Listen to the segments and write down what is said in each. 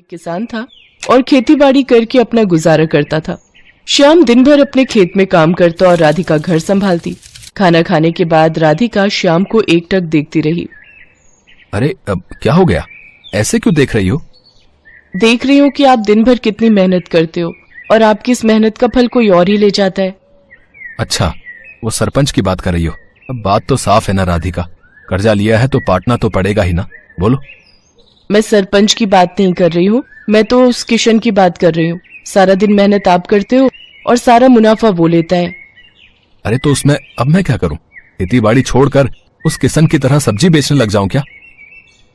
किसान था और खेतीबाड़ी करके अपना गुजारा करता था। श्याम दिन भर अपने खेत में काम करता और राधिका घर संभालती। खाना खाने के बाद राधिका श्याम को एकटक देखती रही। अरे अब क्या हो गया, ऐसे क्यों देख रही हो? देख रही हूँ कि आप दिन भर कितनी मेहनत करते हो और आपकी इस मेहनत का फल कोई और ही ले जाता है। अच्छा, वो सरपंच की बात कर रही हो? अब बात तो साफ है ना राधिका, कर्जा लिया है तो पाटना तो पड़ेगा ही ना। बोलो। मैं सरपंच की बात नहीं कर रही हूँ, मैं तो उस किशन की बात कर रही हूँ। सारा दिन मेहनत आप करते हो और सारा मुनाफा वो लेता है। अरे तो उसमें अब मैं क्या करूं? खेती बाड़ी छोड़कर उस किशन की तरह सब्जी बेचने लग जाऊं क्या?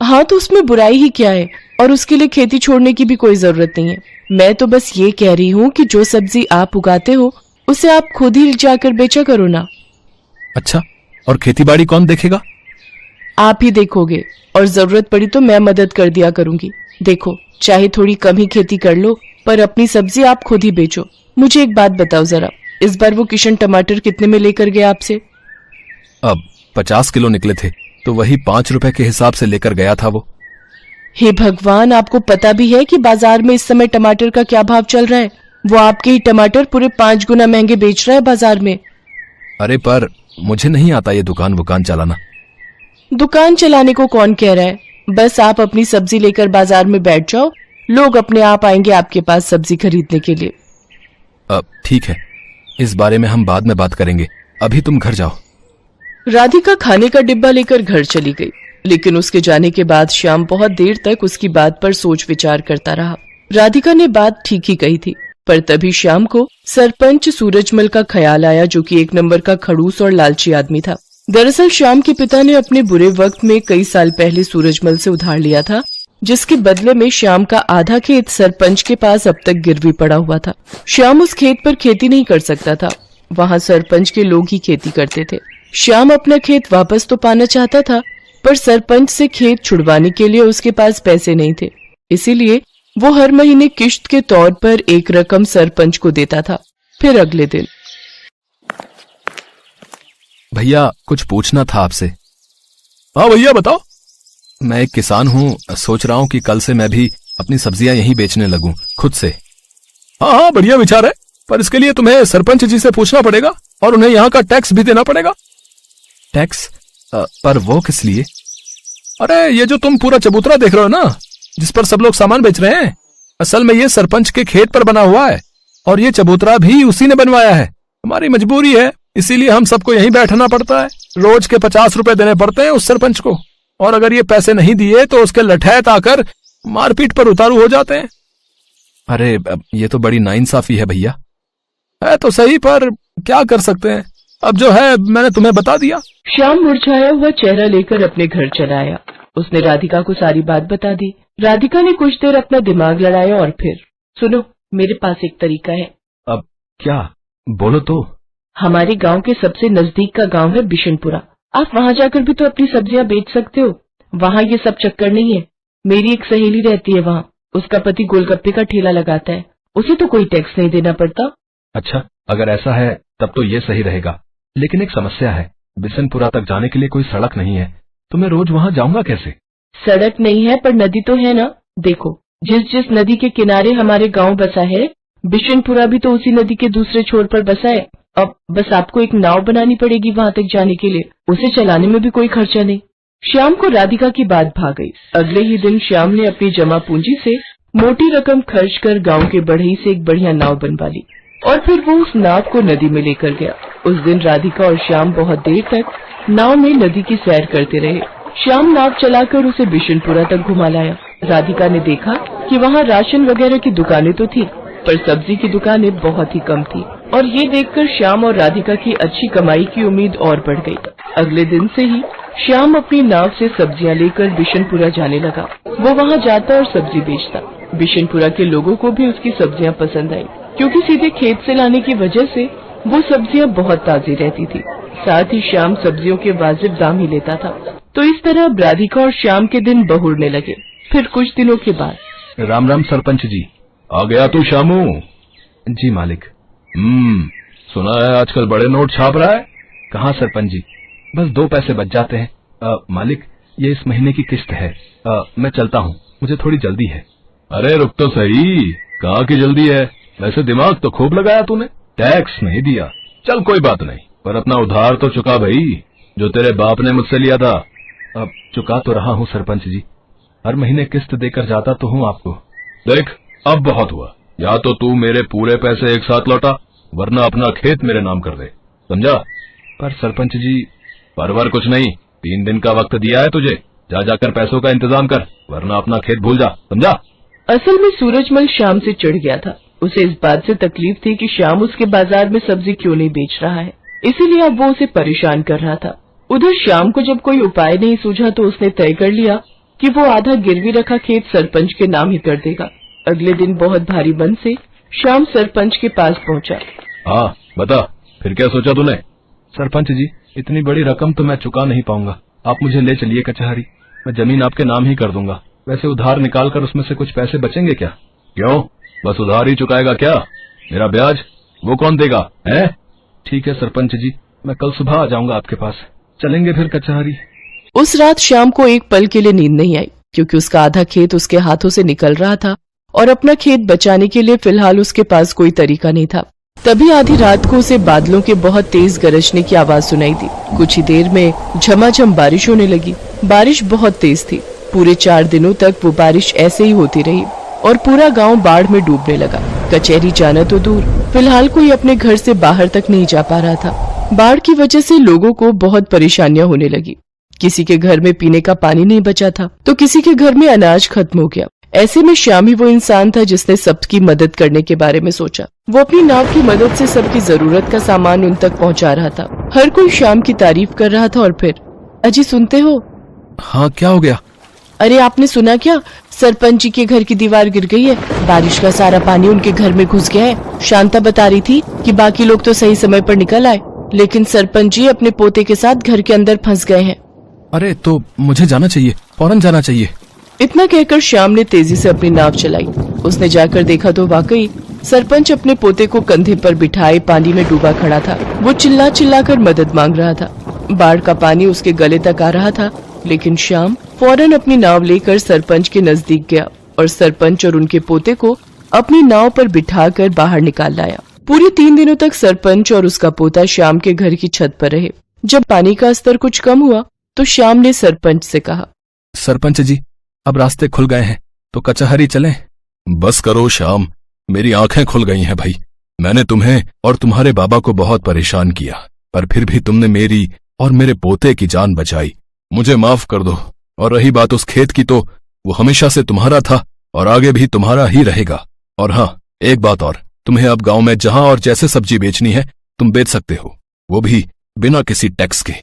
हाँ तो उसमें बुराई ही क्या है, और उसके लिए खेती छोड़ने की भी कोई जरूरत नहीं है। मैं तो बस ये कह रही हूँ कि जो सब्जी आप उगाते हो उसे आप खुद ही जाकर बेचा करो ना। अच्छा, और खेती बाड़ी कौन देखेगा? आप ही देखोगे, और जरूरत पड़ी तो मैं मदद कर दिया करूंगी। देखो, चाहे थोड़ी कम ही खेती कर लो पर अपनी सब्जी आप खुद ही बेचो। मुझे एक बात बताओ जरा, इस बार वो किशन टमाटर कितने में लेकर गया आपसे? अब 50 किलो निकले थे तो वही 5 रुपए के हिसाब से लेकर गया था वो। हे भगवान, आपको पता भी है कि बाजार में इस समय टमाटर का क्या भाव चल रहा है? वो आपके ही टमाटर पूरे 5 गुना महंगे बेच रहा है बाजार में। अरे पर मुझे नहीं आता ये दुकान चलाना। दुकान चलाने को कौन कह रहा है? बस आप अपनी सब्जी लेकर बाजार में बैठ जाओ, लोग अपने आप आएंगे आपके पास सब्जी खरीदने के लिए। अब ठीक है, इस बारे में हम बाद में बात करेंगे, अभी तुम घर जाओ। राधिका खाने का डिब्बा लेकर घर चली गई, लेकिन उसके जाने के बाद श्याम बहुत देर तक उसकी बात पर सोच विचार करता रहा। राधिका ने बात ठीक ही कही थी, पर तभी श्याम को सरपंच सूरजमल का ख्याल आया, जो कि एक नंबर का खड़ूस और लालची आदमी था। दरअसल श्याम के पिता ने अपने बुरे वक्त में कई साल पहले सूरजमल से उधार लिया था, जिसके बदले में श्याम का आधा खेत सरपंच के पास अब तक गिरवी पड़ा हुआ था। श्याम उस खेत पर खेती नहीं कर सकता था, वहाँ सरपंच के लोग ही खेती करते थे। श्याम अपना खेत वापस तो पाना चाहता था, पर सरपंच से खेत छुड़वाने के लिए उसके पास पैसे नहीं थे। इसीलिए वो हर महीने किश्त के तौर पर एक रकम सरपंच को देता था। फिर अगले दिन, भैया कुछ पूछना था आपसे। हाँ भैया बताओ। मैं एक किसान हूँ, सोच रहा हूँ कि कल से मैं भी अपनी सब्जियां यहीं बेचने लगूं खुद से। हाँ, बढ़िया विचार है, पर इसके लिए तुम्हें सरपंच जी से पूछना पड़ेगा और उन्हें यहाँ का टैक्स भी देना पड़ेगा। टैक्स? पर वो किस लिए? अरे ये जो तुम पूरा चबूतरा देख रहे हो ना, जिस पर सब लोग सामान बेच रहे हैं, असल में ये सरपंच के खेत पर बना हुआ है और ये चबूतरा भी उसी ने बनवाया है। हमारी मजबूरी है, इसीलिए हम सबको यहीं बैठना पड़ता है। रोज के 50 रुपए देने पड़ते हैं उस सरपंच को, और अगर ये पैसे नहीं दिए तो उसके लठैत आकर मारपीट पर उतारू हो जाते हैं। अरे ये तो बड़ी नाइंसाफी है भैया। है तो सही, पर क्या कर सकते हैं, अब जो है मैंने तुम्हें बता दिया। श्याम मुरझाया हुआ चेहरा लेकर अपने घर चला आया। उसने राधिका को सारी बात बता दी। राधिका ने कुछ देर अपना दिमाग लड़ाया और फिर, सुनो, मेरे पास एक तरीका है। अब क्या? बोलो तो। हमारे गांव के सबसे नजदीक का गांव है बिशनपुरा। आप वहां जाकर भी तो अपनी सब्जियां बेच सकते हो। वहां ये सब चक्कर नहीं है। मेरी एक सहेली रहती है वहां, उसका पति गोलगप्पे का ठेला लगाता है, उसे तो कोई टैक्स नहीं देना पड़ता। अच्छा, अगर ऐसा है तब तो ये सही रहेगा, लेकिन एक समस्या है, बिशनपुरा तक जाने के लिए कोई सड़क नहीं है, तो मैं रोज वहां जाऊंगा कैसे? सड़क नहीं है पर नदी तो है ना। देखो, जिस जिस नदी के किनारे हमारे गांव बसा है, बिशनपुरा भी तो उसी नदी के दूसरे छोर पर बसा है। अब बस आपको एक नाव बनानी पड़ेगी वहां तक जाने के लिए, उसे चलाने में भी कोई खर्चा नहीं। श्याम को राधिका की बात भा गई। अगले ही दिन श्याम ने अपनी जमा पूंजी से मोटी रकम खर्च कर गांव के बढ़ई से एक बढ़िया नाव बनवा ली और फिर वो उस नाव को नदी में लेकर गया। उस दिन राधिका और श्याम बहुत देर तक नाव में नदी की सैर करते रहे। श्याम नाव चलाकर उसे बिशनपुरा तक घुमा लाया। राधिका ने देखा कि वहाँ राशन वगैरह की दुकानें तो थी, पर सब्जी की दुकानें बहुत ही कम थी, और ये देखकर श्याम और राधिका की अच्छी कमाई की उम्मीद और बढ़ गई। अगले दिन से ही श्याम अपनी नाव से सब्जियां लेकर बिशनपुरा जाने लगा। वो वहाँ जाता और सब्जी बेचता। बिशनपुरा के लोगों को भी उसकी सब्जियां पसंद आई, क्योंकि सीधे खेत से लाने की वजह से वो सब्जियां बहुत ताजी रहती थी। साथ ही श्याम सब्जियों के वाजिब दाम ही लेता था। तो इस तरह राधिका और श्याम के दिन बहुरने लगे। फिर कुछ दिनों के बाद, राम राम सरपंच जी। आ गया तू श्यामू? जी मालिक। सुना है आजकल बड़े नोट छाप रहा है। कहाँ सरपंच जी, बस 2 पैसे बच जाते हैं। मालिक, ये इस महीने की किस्त है। मैं चलता हूँ, मुझे थोड़ी जल्दी है। अरे रुक तो सही, कहाँ की जल्दी है? वैसे दिमाग तो खूब लगाया तूने, टैक्स नहीं दिया। चल कोई बात नहीं, पर अपना उधार तो चुका भाई, जो तेरे बाप ने मुझसे लिया था। अब चुका तो रहा हूँ सरपंच जी, हर महीने किस्त देकर जाता तो हूँ आपको। देख अब बहुत हुआ, या तो तू मेरे पूरे पैसे एक साथ लौटा, वरना अपना खेत मेरे नाम कर दे, समझा? पर सरपंच जी, परवर कुछ नहीं, 3 दिन का वक्त दिया है तुझे, जा जाकर पैसों का इंतजाम कर, वरना अपना खेत भूल जा, समझा? असल में सूरजमल श्याम से चिढ़ गया था। उसे इस बात से तकलीफ थी कि श्याम उसके बाजार में सब्जी क्यों नहीं बेच रहा है, इसीलिए अब वो उसे परेशान कर रहा था। उधर श्याम को जब कोई उपाय नहीं सूझा तो उसने तय कर लिया कि वो आधा गिरवी रखा खेत सरपंच के नाम ही कर देगा। अगले दिन बहुत भारी मन से श्याम सरपंच के पास पहुंचा। हाँ बता, फिर क्या सोचा तूने? सरपंच जी, इतनी बड़ी रकम तो मैं चुका नहीं पाऊंगा, आप मुझे ले चलिए कचहरी, मैं जमीन आपके नाम ही कर दूंगा। वैसे उधार निकाल कर उसमें से कुछ पैसे बचेंगे क्या? क्यों, बस उधार ही चुकाएगा क्या? मेरा ब्याज वो कौन देगा है? ठीक है सरपंच जी, मैं कल सुबह आ जाऊंगा आपके पास, चलेंगे फिर कचहरी। उस रात श्याम को एक पल के लिए नींद नहीं आई, क्योंकि उसका आधा खेत उसके हाथों से निकल रहा था और अपना खेत बचाने के लिए फिलहाल उसके पास कोई तरीका नहीं था। तभी आधी रात को उसे बादलों के बहुत तेज गरजने की आवाज सुनाई दी। कुछ ही देर में झमाझम बारिश होने लगी। बारिश बहुत तेज थी। पूरे 4 दिनों तक वो बारिश ऐसे ही होती रही और पूरा गांव बाढ़ में डूबने लगा। कचहरी जाना तो दूर, फिलहाल कोई अपने घर से बाहर तक नहीं जा पा रहा था। बाढ़ की वजह से लोगों को बहुत परेशानियां होने लगी। किसी के घर में पीने का पानी नहीं बचा था तो किसी के घर में अनाज खत्म हो गया। ऐसे में श्याम ही वो इंसान था जिसने सबकी मदद करने के बारे में सोचा। वो अपनी नाव की मदद से सबकी जरूरत का सामान उन तक पहुंचा रहा था। हर कोई श्याम की तारीफ कर रहा था। और फिर अजी सुनते हो? हाँ क्या हो गया? अरे आपने सुना क्या, सरपंच जी के घर की दीवार गिर गई है। बारिश का सारा पानी उनके घर में घुस गया है। शांता बता रही थी कि बाकी लोग तो सही समय पर निकल आए, लेकिन सरपंच जी अपने पोते के साथ घर के अंदर फंस गए हैं। अरे तो मुझे जाना चाहिए, फौरन जाना चाहिए। इतना कहकर श्याम ने तेजी से अपनी नाव चलाई। उसने जाकर देखा तो वाकई सरपंच अपने पोते को कंधे पर बिठाए पानी में डूबा खड़ा था। वो चिल्ला चिल्ला कर मदद मांग रहा था। बाढ़ का पानी उसके गले तक आ रहा था, लेकिन श्याम फौरन अपनी नाव लेकर सरपंच के नजदीक गया और सरपंच और उनके पोते को अपनी नाव पर बिठाकर बाहर निकाल लाया। पूरे 3 दिनों तक सरपंच और उसका पोता श्याम के घर की छत पर रहे। जब पानी का स्तर कुछ कम हुआ तो श्याम ने सरपंच से कहा, सरपंच जी, अब रास्ते खुल गए हैं तो कचहरी चलें। बस करो श्याम, मेरी आंखें खुल गई हैं भाई। मैंने तुम्हें और तुम्हारे बाबा को बहुत परेशान किया, पर फिर भी तुमने मेरी और मेरे पोते की जान बचाई। मुझे माफ कर दो। और रही बात उस खेत की, तो वो हमेशा से तुम्हारा था और आगे भी तुम्हारा ही रहेगा। और हाँ, एक बात और, तुम्हें अब गांव में जहां और जैसे सब्जी बेचनी है तुम बेच सकते हो, वो भी बिना किसी टैक्स के।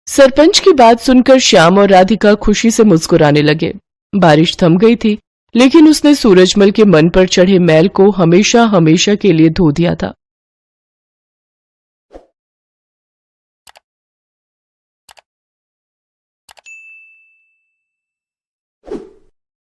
सरपंच की बात सुनकर श्याम और राधिका खुशी से मुस्कुराने लगे। बारिश थम गई थी, लेकिन उसने सूरजमल के मन पर चढ़े मैल को हमेशा हमेशा के लिए धो दिया था।